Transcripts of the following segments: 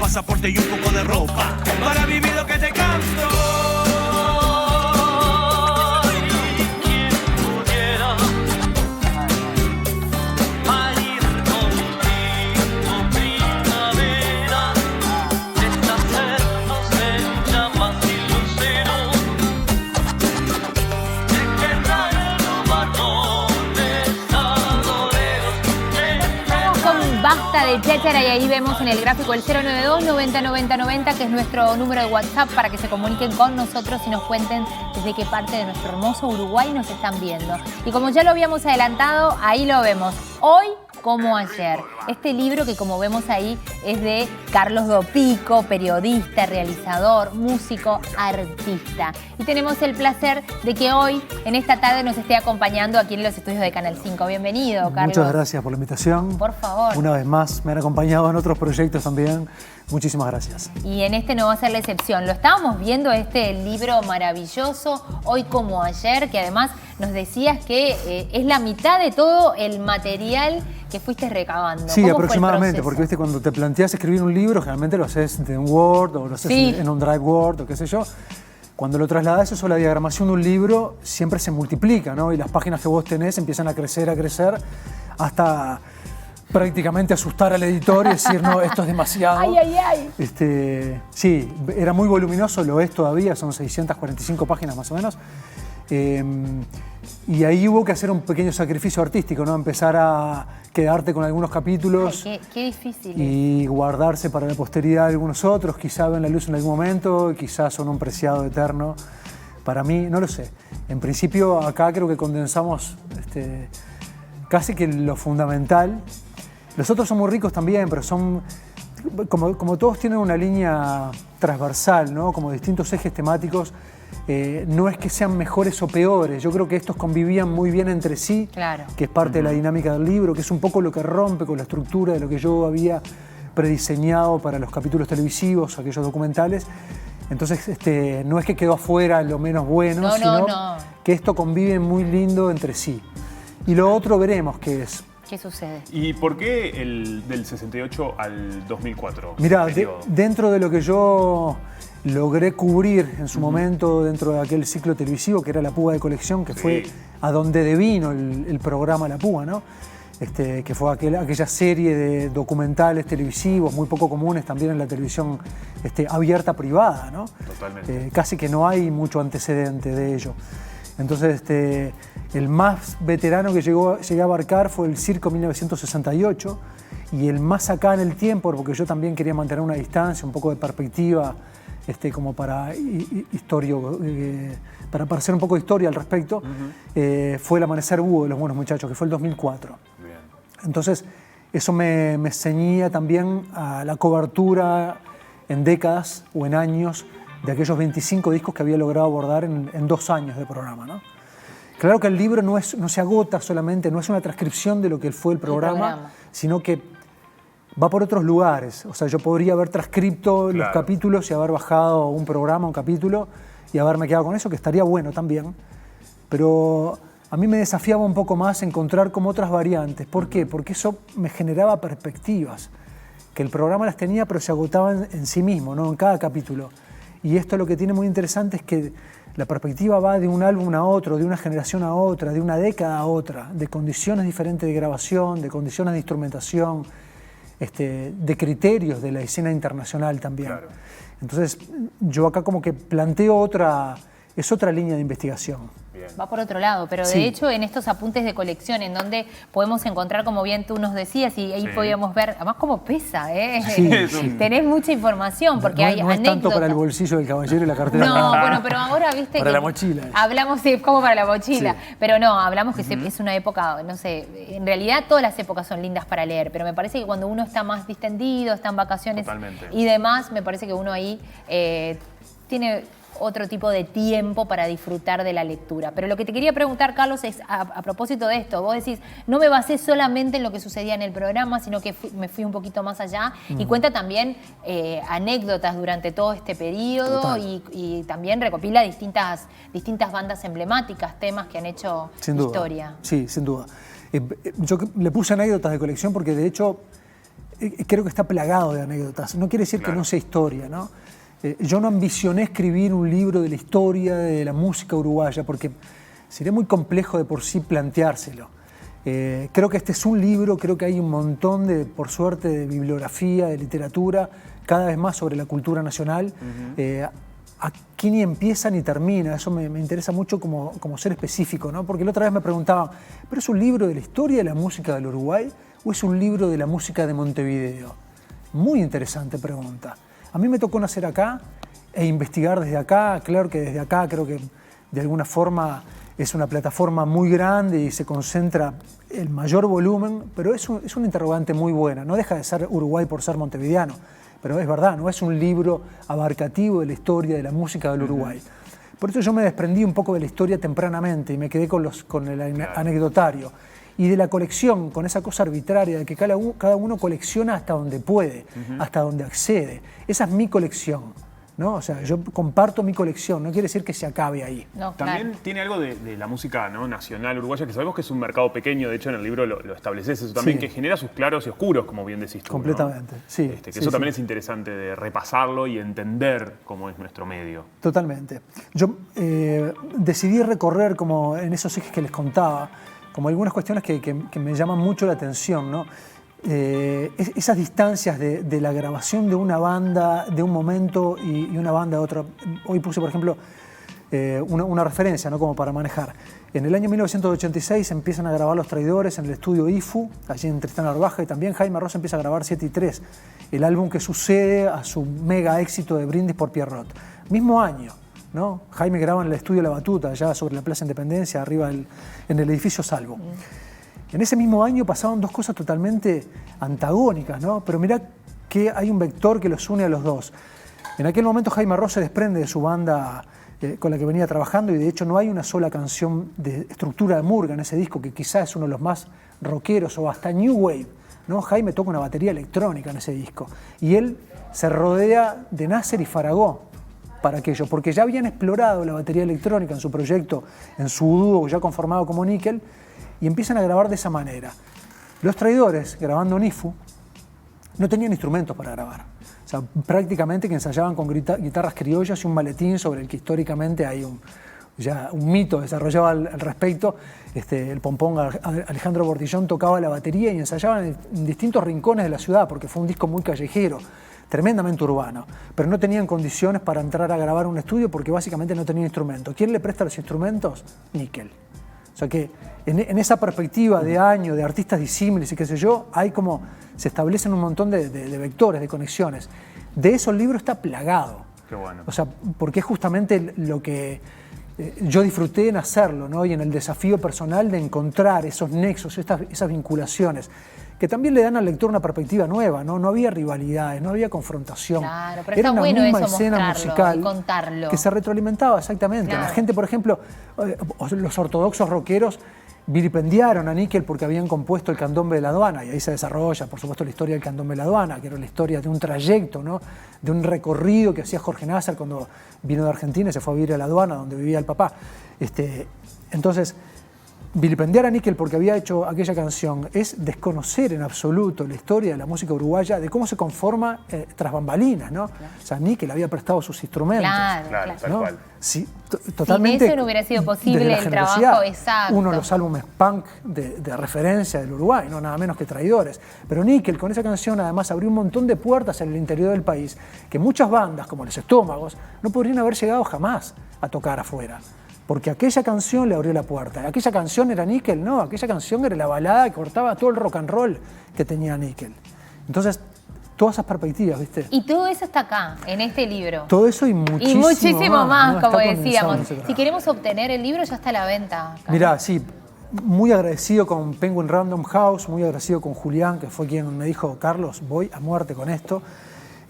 pasaporte y un poco de ropa para vivir lo que te canto. Basta de cháchara, y ahí vemos en el gráfico el 092-90-90-90, que es nuestro número de WhatsApp para que se comuniquen con nosotros y nos cuenten desde qué parte de nuestro hermoso Uruguay nos están viendo. Y como ya lo habíamos adelantado, ahí lo vemos. Hoy como ayer. Este libro que, como vemos ahí, es de Carlos Dopico, periodista, realizador, músico, artista. Y tenemos el placer de que hoy, en esta tarde, nos esté acompañando aquí en los estudios de Canal 5. Bienvenido, Carlos. Muchas gracias por la invitación. Por favor. Una vez más, me han acompañado en otros proyectos también. Muchísimas gracias. Y en este no va a ser la excepción. Lo estábamos viendo, este libro maravilloso, Hoy como ayer, que además nos decías que es la mitad de todo el material que fuiste recabando. Sí, aproximadamente, porque viste, cuando te planteas escribir un libro, generalmente lo haces en un Word o lo haces en un Drive Word o qué sé yo. Cuando lo trasladas eso, la diagramación de un libro siempre se multiplica, ¿no? Y las páginas que vos tenés empiezan a crecer, hasta prácticamente asustar al editor y decir, no, esto es demasiado. ¡Ay, ay, ay! Sí, era muy voluminoso, lo es todavía, son 645 páginas más o menos. Y ahí hubo que hacer un pequeño sacrificio artístico, ¿no? Empezar a quedarte con algunos capítulos. Ay, qué difícil. Y guardarse para la posteridad algunos otros, quizá ven la luz en algún momento, quizás son un preciado eterno. Para mí, no lo sé. En principio, acá creo que condensamos casi que lo fundamental. Los otros son muy ricos también, pero son, como todos tienen una línea transversal, ¿no? Como distintos ejes temáticos. No es que sean mejores o peores, yo creo que estos convivían muy bien entre sí, claro, que es parte de la dinámica del libro, que es un poco lo que rompe con la estructura de lo que yo había prediseñado para los capítulos televisivos, aquellos documentales. Entonces, no es que quedó afuera lo menos bueno, sino que esto convive muy lindo entre sí. Y lo otro veremos qué es. ¿Qué sucede? ¿Y por qué del 68 al 2004? Mirá, dentro de lo que yo logré cubrir en su momento dentro de aquel ciclo televisivo que era La Púa de Colección, que fue a donde devino el programa La Púa, ¿no? Que fue aquella serie de documentales televisivos muy poco comunes también en la televisión abierta privada, ¿no? Totalmente. Casi que no hay mucho antecedente de ello. Entonces, el más veterano que llegué a abarcar fue el Circo 1968, y el más acá en el tiempo, porque yo también quería mantener una distancia, un poco de perspectiva, como para hacer un poco de historia al respecto, fue El Amanecer Búho de Los Buenos Muchachos, que fue el 2004. Bien. Entonces, eso me ceñía también a la cobertura en décadas o en años de aquellos 25 discos que había logrado abordar en 2 años de programa, ¿no? Claro que el libro no se agota solamente, no es una transcripción de lo que fue el programa, sino que va por otros lugares. O sea, yo podría haber transcripto los capítulos y haber bajado un programa, un capítulo, y haberme quedado con eso, que estaría bueno también. Pero a mí me desafiaba un poco más encontrar como otras variantes. ¿Por qué? Porque eso me generaba perspectivas, que el programa las tenía, pero se agotaban en sí mismo, ¿no? En cada capítulo. Y esto lo que tiene muy interesante es que la perspectiva va de un álbum a otro, de una generación a otra, de una década a otra, de condiciones diferentes de grabación, de condiciones de instrumentación, de criterios de la escena internacional también. Claro. Entonces, yo acá como que planteo otra línea de investigación. Bien. Va por otro lado, pero de hecho en estos apuntes de colección, en donde podemos encontrar, como bien tú nos decías, y ahí podíamos ver, además cómo pesa, tenés mucha información, porque hay anécdotas. No es tanto para el bolsillo del caballero y la cartera. No, bueno, pero ahora, viste, para la mochila. Hablamos, como para la mochila, pero no, hablamos que es una época, no sé, en realidad todas las épocas son lindas para leer, pero me parece que cuando uno está más distendido, está en vacaciones y demás, me parece que uno ahí tiene otro tipo de tiempo para disfrutar de la lectura. Pero lo que te quería preguntar, Carlos, es a propósito de esto. Vos decís, no me basé solamente en lo que sucedía en el programa, sino que me fui un poquito más allá. Y cuenta también anécdotas durante todo este periodo y también recopila distintas bandas emblemáticas, temas que han hecho historia. Sí, sin duda. Yo le puse anécdotas de colección porque, de hecho, creo que está plagado de anécdotas. No quiere decir que no sea historia, ¿no? Yo no ambicioné escribir un libro de la historia de la música uruguaya, porque sería muy complejo de por sí planteárselo. Creo que este es un libro, creo que hay un montón de, por suerte, de bibliografía, de literatura, cada vez más sobre la cultura nacional. Aquí ni empieza ni termina, eso me interesa mucho como ser específico, ¿no? Porque la otra vez me preguntaban, ¿pero es un libro de la historia de la música del Uruguay o es un libro de la música de Montevideo? Muy interesante pregunta. A mí me tocó nacer acá e investigar desde acá. Claro que desde acá creo que de alguna forma es una plataforma muy grande y se concentra el mayor volumen, pero es una interrogante muy buena. No deja de ser Uruguay por ser montevideano, pero es verdad, no es un libro abarcativo de la historia de la música del Uruguay. Por eso yo me desprendí un poco de la historia tempranamente y me quedé con el anecdotario. Y de la colección, con esa cosa arbitraria de que cada uno colecciona hasta donde puede, hasta donde accede. Esa es mi colección, ¿no? O sea, yo comparto mi colección, no quiere decir que se acabe ahí. No, También claro. tiene algo de la música, ¿no?, nacional uruguaya, que sabemos que es un mercado pequeño, de hecho en el libro lo estableces eso también, Sí. que genera sus claros y oscuros, como bien decís tú, ¿no? Completamente, sí. Que sí, eso también sí. es interesante de repasarlo y entender cómo es nuestro medio. Totalmente. Yo decidí recorrer, como en esos ejes que les contaba, como algunas cuestiones que me llaman mucho la atención, ¿no? Esas distancias de la grabación de una banda de un momento y una banda de otra. Hoy puse, por ejemplo, una referencia, ¿no?, como para manejar. En el año 1986 empiezan a grabar Los Traidores en el estudio IFU, allí en Tristán Arbaja, y también Jaime Ross empieza a grabar 7 y 3, el álbum que sucede a su mega éxito de Brindis por Pierrot. Mismo año, ¿no? Jaime graba en el estudio La Batuta, allá sobre la Plaza Independencia, arriba en el edificio Salvo. En ese mismo año pasaban dos cosas totalmente antagónicas, ¿no? Pero mirá que hay un vector que los une a los dos. En aquel momento Jaime Ross se desprende de su banda con la que venía trabajando y de hecho no hay una sola canción de estructura de murga en ese disco, que quizás es uno de los más rockeros o hasta New Wave, ¿no? Jaime toca una batería electrónica en ese disco y él se rodea de Nasser y Faragó para aquello, porque ya habían explorado la batería electrónica en su proyecto, en su dúo ya conformado como Nickel, y empiezan a grabar de esa manera. Los Traidores, grabando en IFU, no tenían instrumentos para grabar. O sea, prácticamente que ensayaban con guitarras criollas y un maletín sobre el que históricamente hay un mito desarrollado al respecto. El pompón Alejandro Bordillón tocaba la batería y ensayaban en distintos rincones de la ciudad, porque fue un disco muy callejero, tremendamente urbano, pero no tenían condiciones para entrar a grabar un estudio porque básicamente no tenían instrumentos. ¿Quién le presta los instrumentos? Nickel. O sea que en esa perspectiva de año, de artistas disímiles y qué sé yo, hay como se establecen un montón de vectores, de conexiones. De eso el libro está plagado. Qué bueno. O sea, porque es justamente lo que yo disfruté en hacerlo, ¿no? Y en el desafío personal de encontrar esos nexos, esas vinculaciones, que también le dan al lector una perspectiva nueva, ¿no? No había rivalidades, no había confrontación. Claro, pero era está una bueno misma eso, escena mostrarlo musical y contarlo. que se retroalimentaba, exactamente. Claro. La gente, por ejemplo, los ortodoxos rockeros vilipendiaron a Nickel porque habían compuesto el Candombe de la Aduana, y ahí se desarrolla, por supuesto, la historia del Candombe de la Aduana, que era la historia de un trayecto, ¿no? De un recorrido que hacía Jorge Nasser cuando vino de Argentina y se fue a vivir a la Aduana, donde vivía el papá. Entonces, vilipendiar a Nickel porque había hecho aquella canción es desconocer en absoluto la historia de la música uruguaya, de cómo se conforma tras bambalinas, ¿no? Claro. O sea, Nickel había prestado sus instrumentos. Claro. Tal ¿no? cual. Sí, totalmente. Sin eso no hubiera sido posible desde la el generosidad. trabajo exacto. Uno de los álbumes punk de referencia del Uruguay, no nada menos que Traidores. Pero Nickel con esa canción además abrió un montón de puertas en el interior del país que muchas bandas, como Los Estómagos, no podrían haber llegado jamás a tocar afuera. Porque aquella canción le abrió la puerta. Aquella canción era Nickel, no, aquella canción era la balada que cortaba todo el rock and roll que tenía Nickel. Entonces, todas esas perspectivas, ¿viste? Y todo eso está acá, en este libro. Todo eso y muchísimo más, ¿no? como Está decíamos. condensado. Si queremos obtener el libro, ya está a la venta. Mirá, sí, muy agradecido con Penguin Random House, muy agradecido con Julián, que fue quien me dijo, Carlos, voy a muerte con esto.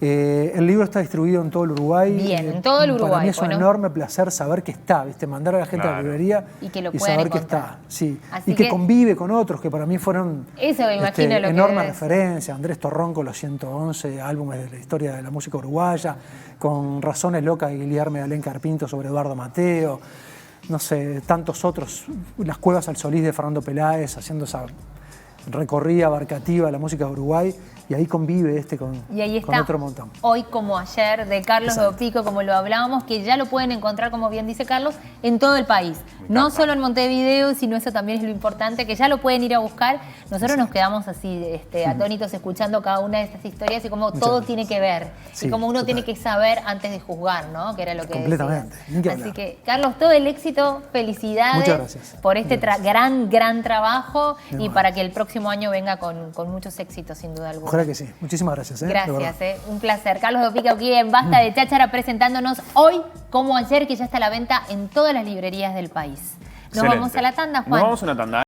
El libro está distribuido en todo el Uruguay. Bien, en todo el Uruguay. Para mí es un bueno. enorme placer saber que está, ¿viste? Mandar a la gente a la librería y que lo y puedan saber que encontrar. está. Sí. Así y que que convive con otros que para mí fueron eso me imagino lo que enormes debe ser. referencias. Andrés Torrón con los 111 álbumes de la historia de la música uruguaya, con Razones Locas de Guillermo de Alén Carpinto sobre Eduardo Mateo, no sé, tantos otros, Las Cuevas al Solís de Fernando Peláez, haciendo recorrida, abarcativa, la música de Uruguay, y ahí convive Y ahí con está otro montón. Hoy como ayer de Carlos Dopico, como lo hablábamos, que ya lo pueden encontrar, como bien dice Carlos, en todo el país. No solo en Montevideo, sino eso también es lo importante, que ya lo pueden ir a buscar. Nosotros nos quedamos así atónitos escuchando cada una de estas historias y cómo todo tiene que ver. Sí, y cómo uno total. tiene que saber antes de juzgar, ¿no? Que era lo que Completamente, decías. ni que Así hablar. que, Carlos, todo el éxito, felicidades Muchas gracias. por este Muchas gracias. gran trabajo y bueno. para que el próximo año venga con muchos éxitos, sin duda alguna. Ojalá que sí. Muchísimas gracias. De verdad. Gracias, un placer. Carlos Dopico aquí en Basta de Cháchara presentándonos hoy como ayer, que ya está a la venta en todas las librerías del país. Nos Excelente. vamos a la tanda, Juan. Nos vamos a una tanda.